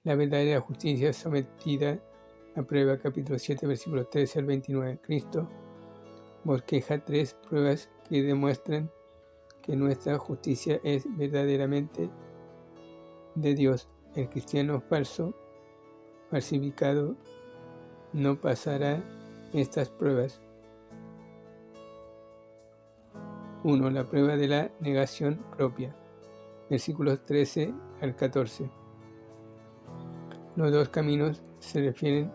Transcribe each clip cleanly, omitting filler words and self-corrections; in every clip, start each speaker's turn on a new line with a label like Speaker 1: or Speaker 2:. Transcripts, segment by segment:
Speaker 1: La verdadera justicia es sometida a prueba, capítulo 7, versículos 13 al 29. Cristo bosqueja 3 pruebas que demuestran que nuestra justicia es verdaderamente de Dios. El cristiano falsificado, no pasará estas pruebas. 1. La prueba de la negación propia. Versículos 13 al 14. Los dos caminos se refieren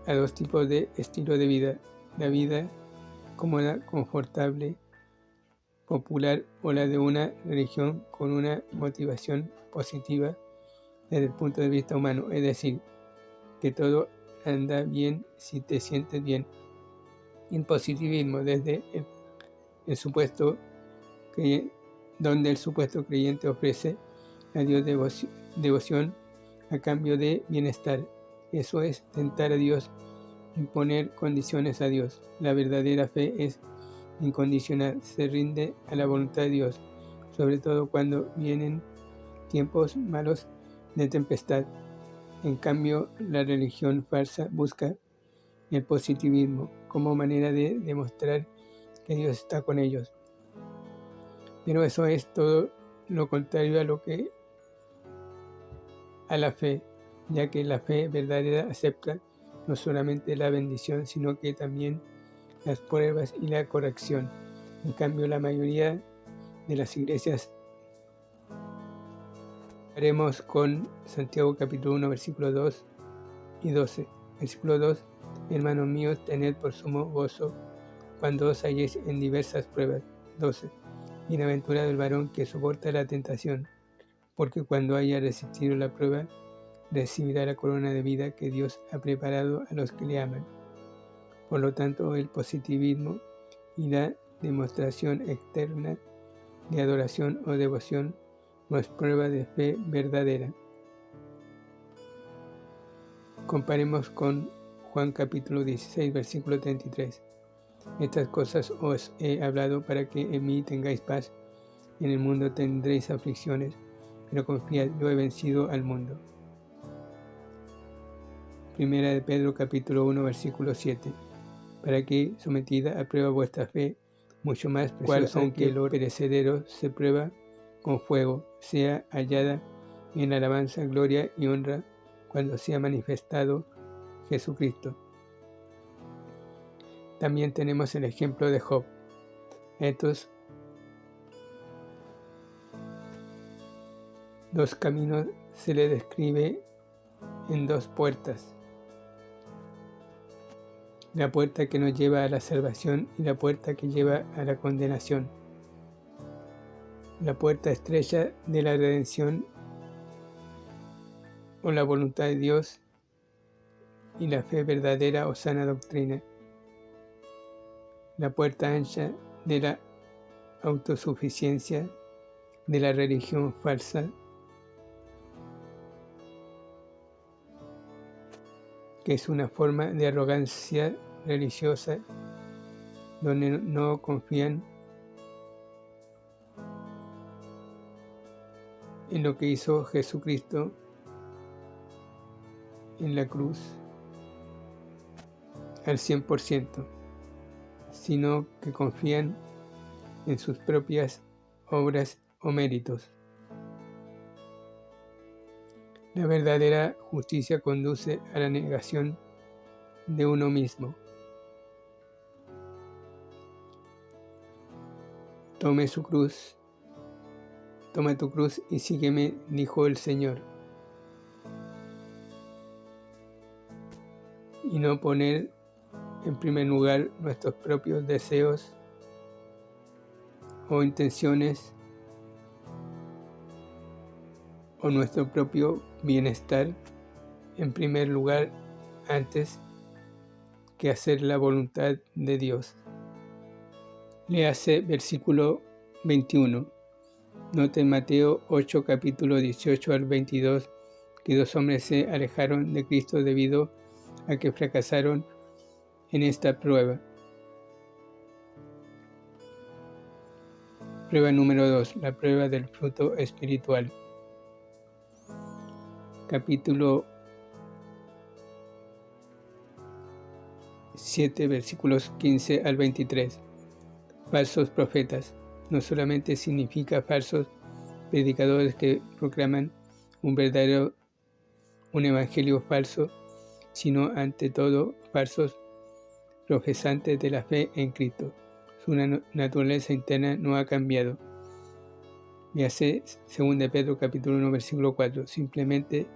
Speaker 1: a dos tipos de estilo de vida: la vida cómoda, confortable, popular, o la de una religión con una motivación positiva desde el punto de vista humano, es decir, que todo anda bien si te sientes bien. El positivismo, donde el supuesto creyente ofrece a Dios devoción a cambio de bienestar. Eso es tentar a Dios, imponer condiciones a Dios. La verdadera fe es incondicional, se rinde a la voluntad de Dios, sobre todo cuando vienen tiempos malos de tempestad. En cambio, la religión falsa busca el positivismo como manera de demostrar que Dios está con ellos. Pero eso es todo lo contrario a la fe, ya que la fe verdadera acepta no solamente la bendición, sino que también las pruebas y la corrección. En cambio, la mayoría de las iglesias, haremos con Santiago capítulo 1, versículos 2 y 12. Versículo 2: Hermanos míos, tened por sumo gozo cuando os halléis en diversas pruebas. 12. Bienaventurado el varón que soporta la tentación, porque cuando haya resistido la prueba, recibirá la corona de vida que Dios ha preparado a los que le aman. Por lo tanto, el positivismo y la demostración externa de adoración o devoción no es prueba de fe verdadera. Comparemos con Juan capítulo 16, versículo 33. Estas cosas os he hablado para que en mí tengáis paz. En el mundo tendréis aflicciones, pero confiad, yo he vencido al mundo. Primera de Pedro capítulo 1, versículo 7. Para que, sometida a prueba vuestra fe, mucho más preciosa, aunque lo perecedero se prueba con fuego, sea hallada en alabanza, gloria y honra cuando sea manifestado Jesucristo. También tenemos el ejemplo de Job. Estos dos caminos se le describe en dos puertas: la puerta que nos lleva a la salvación y la puerta que lleva a la condenación. La puerta estrecha de la redención o la voluntad de Dios y la fe verdadera o sana doctrina. La puerta ancha de la autosuficiencia, de la religión falsa, que es una forma de arrogancia religiosa donde no confían en lo que hizo Jesucristo en la cruz al 100%, sino que confían en sus propias obras o méritos. La verdadera justicia conduce a la negación de uno mismo. Toma tu cruz y sígueme, dijo el Señor. Y no poner en primer lugar nuestros propios deseos o intenciones o nuestro propio bienestar en primer lugar antes que hacer la voluntad de Dios. Léase versículo 21. Note en Mateo 8, capítulo 18 al 22, que dos hombres se alejaron de Cristo debido a que fracasaron en esta prueba. Prueba número 2, la prueba del fruto espiritual. capítulo 7, versículos 15 al 23. Falsos profetas. No solamente significa falsos predicadores que proclaman un evangelio falso, sino ante todo falsos profesantes de la fe en Cristo. Su naturaleza interna no ha cambiado. Véase 2 Pedro capítulo 1 versículo 4. Simplemente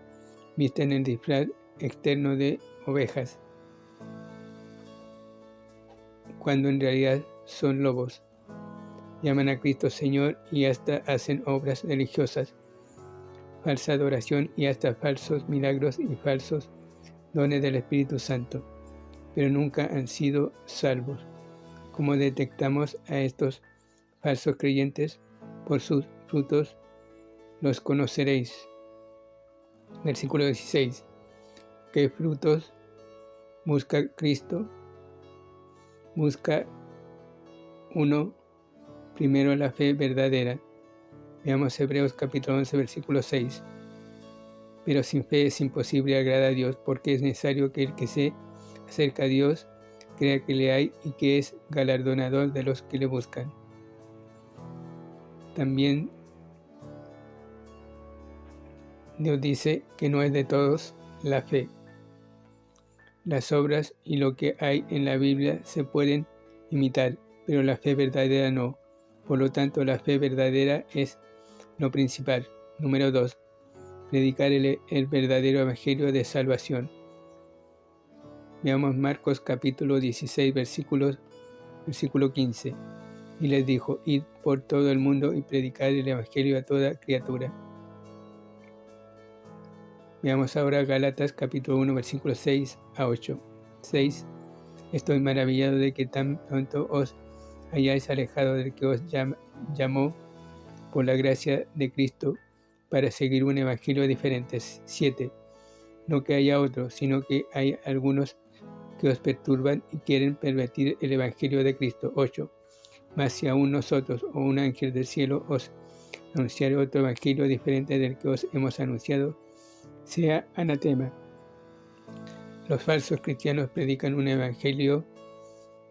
Speaker 1: visten el disfraz externo de ovejas, cuando en realidad son lobos. Llaman a Cristo Señor y hasta hacen obras religiosas, falsa adoración y hasta falsos milagros y falsos dones del Espíritu Santo, pero nunca han sido salvos. ¿Cómo detectamos a estos falsos creyentes? Por sus frutos los conoceréis. Versículo 16. ¿Qué frutos busca Cristo? Busca uno, primero la fe verdadera. Veamos Hebreos capítulo 11, versículo 6. Pero sin fe es imposible agradar a Dios, porque es necesario que el que se acerca a Dios crea que le hay y que es galardonador de los que le buscan. También Dios dice que no es de todos la fe. Las obras y lo que hay en la Biblia se pueden imitar, pero la fe verdadera no. Por lo tanto, la fe verdadera es lo principal. Número 2. Predicar el verdadero evangelio de salvación. Veamos Marcos capítulo 16, versículo 15. Y les dijo: id por todo el mundo y predicad el evangelio a toda criatura. Veamos ahora Gálatas capítulo 1, versículos 6 a 8. 6. Estoy maravillado de que tan pronto os hayáis alejado del que os llamó por la gracia de Cristo para seguir un evangelio diferente. 7. No que haya otro, sino que hay algunos que os perturban y quieren pervertir el evangelio de Cristo. 8. Mas si aún nosotros o un ángel del cielo os anunciare otro evangelio diferente del que os hemos anunciado, sea anatema. Los falsos cristianos predican un evangelio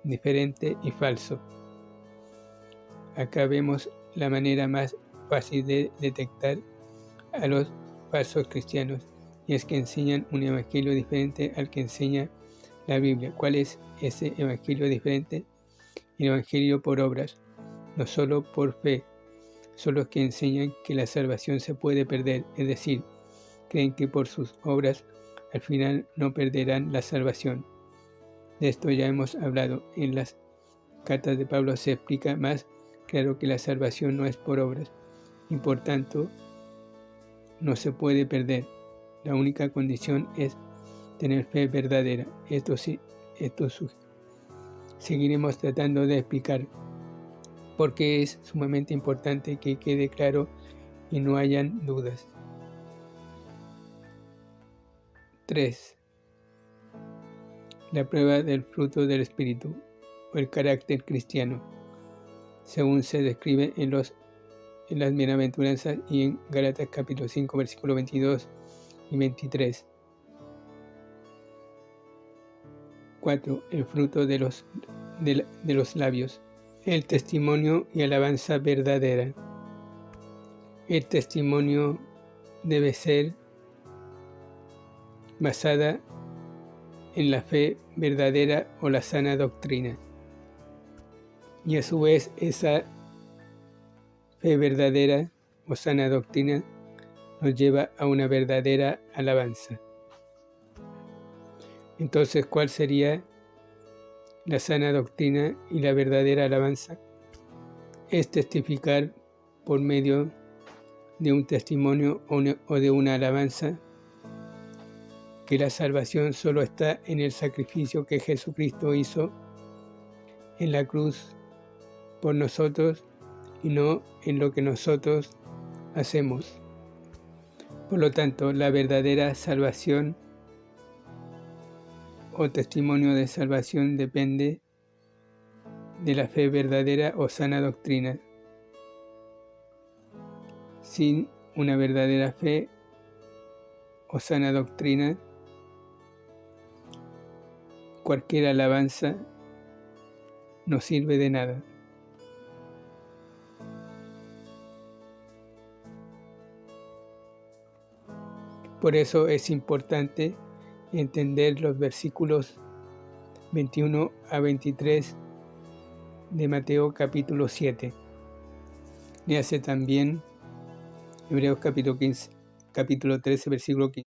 Speaker 1: diferente y falso. Acá vemos la manera más fácil de detectar a los falsos cristianos, y es que enseñan un evangelio diferente al que enseña la Biblia. ¿Cuál es ese evangelio diferente? El evangelio por obras, no solo por fe. Son los que enseñan que la salvación se puede perder, es decir, creen que por sus obras al final no perderán la salvación. De esto ya hemos hablado. En las cartas de Pablo se explica más claro que la salvación no es por obras y por tanto no se puede perder. La única condición es tener fe verdadera. Esto seguiremos tratando de explicar porque es sumamente importante que quede claro y no hayan dudas. 3. La prueba del fruto del Espíritu o el carácter cristiano, según se describe en las bienaventuranzas y en Gálatas capítulo 5, versículos 22 y 23. 4. El fruto de los labios. El testimonio y alabanza verdadera. El testimonio debe ser basada en la fe verdadera o la sana doctrina. Y a su vez esa fe verdadera o sana doctrina nos lleva a una verdadera alabanza. Entonces, ¿cuál sería la sana doctrina y la verdadera alabanza? Es testificar por medio de un testimonio o de una alabanza que la salvación solo está en el sacrificio que Jesucristo hizo en la cruz por nosotros y no en lo que nosotros hacemos. Por lo tanto, la verdadera salvación o testimonio de salvación depende de la fe verdadera o sana doctrina. Sin una verdadera fe o sana doctrina, cualquier alabanza no sirve de nada. Por eso es importante entender los versículos 21 a 23 de Mateo capítulo 7. Léase también Hebreos capítulo 13, versículo 15.